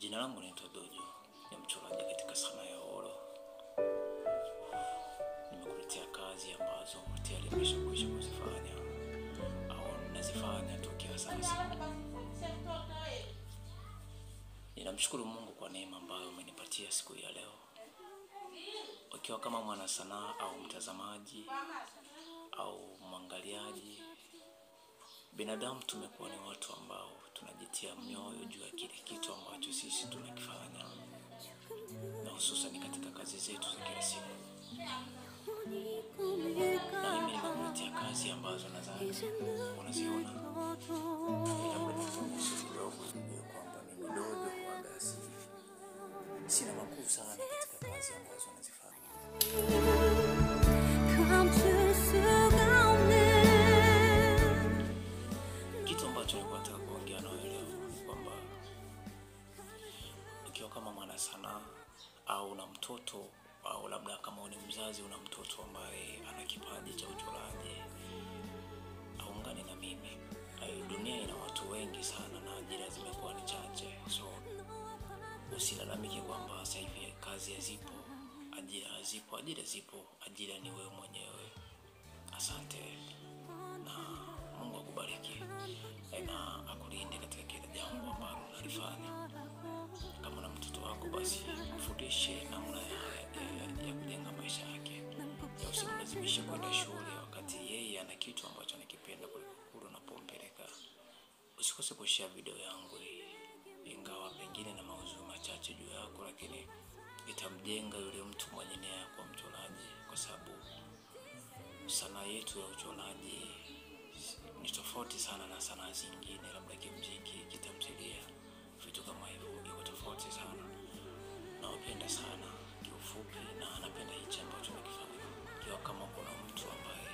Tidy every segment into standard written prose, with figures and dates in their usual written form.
Jina langu naitwa Dojo, ni mchoraji katika sanaa ya oro. Nimekuletea kazi ambazo tayari nimeshakwisha kuzifanya au nazifanya tokea sasa. Ninamshukuru Mungu kwa neema ambayo amenipatia siku ya leo. Ukiwa kama mwana sanaa au mtazamaji au mwangaliaji, binadamu tumekuwa ni watu ambao tunajitia mioyo juu ya kile kitu ambacho sisi tunakifanya, na hususan katika kazi zetu za kila siku. Na mimi nimekuletea kazi ambazo nadhani unaziona. Labda nikuonyeshe kidogo ujue kwamba mimi Dojo huwaga sina makuu sana katika kazi ambazo nazifanya. Kitu ambacho nilikuwa nataka kuongea nawe leo ni kwamba ukiwa kama mwana sanaa au una mtoto, au labda kama ni mzazi una mtoto ambaye ana kipaji cha uchoraji, aungane na mimi. Dunia ina watu wengi sana na ajira zimekuwa ni chache. So usilalamike kwamba sasa hivi kazi hazipo, ajira zipo, ajira ni wewe mwenyewe. Asante na Mungu akubariki na akulinde katika kila jambo ambalo unalifanya. Kama una mtoto wako, basi mfundishe namna ya kujenga maisha yake. Usimlazimishe kwenda shule wakati yeye ana kitu ambacho anakipenda kuliko kule unapompeleka. Usikose kushare video yangu hii, ingawa pengine na maudhui machache juu yako, lakini itamjenga yule mtu mwenye nia kwa mchoraji, kwa sababu sanaa yetu ya uchoraji ni tofauti sana na sanaa zingine, labda kimuziki, kitamthilia, vitu kama hivyo, iko tofauti sana. Napenda sana kiufupi na napenda hichi ambacho nakifanya. Kiwa kama kuna mtu ambaye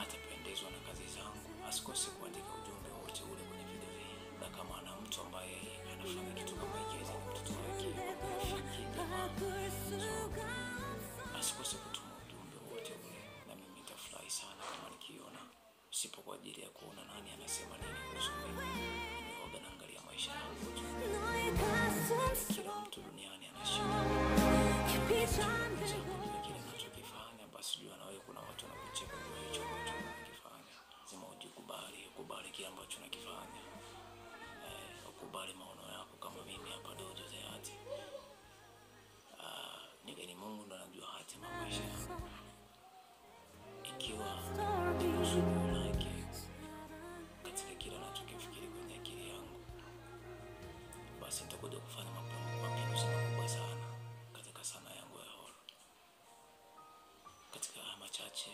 atapendezwa na kazi zangu, asikose kuandika ujumbe wote ule kwenye video hii. Na kama ana mtu ambaye anafanya kitu kama hiki, ni mtoto wake, rafiki, jamaa, asikose kutuma ujumbe wote ule, na mimi nitafurahi sana kama nikiona. Sipo kwa ajili ya kuona nani anasema nini kuhusu mimi. Nimeoga naangalia maisha yangu. Kila mtu duniani anashinda kile anachokifanya, basi jua na wewe kuna watu wanakucheka kwa hicho ambacho unakifanya. Lazima ukubali kile ambacho unakifanya. Ukubali maono yako kama mimi hapa Dojo the Art. Ni Mungu ndo anajua hatima ya maisha yangu. Ikiwa uzuri lake katika kile anachokifikiri kwenye akili yangu, basi nitakuja kufanya mapinduzi makubwa sana katika sanaa yangu ya horror. Katika machache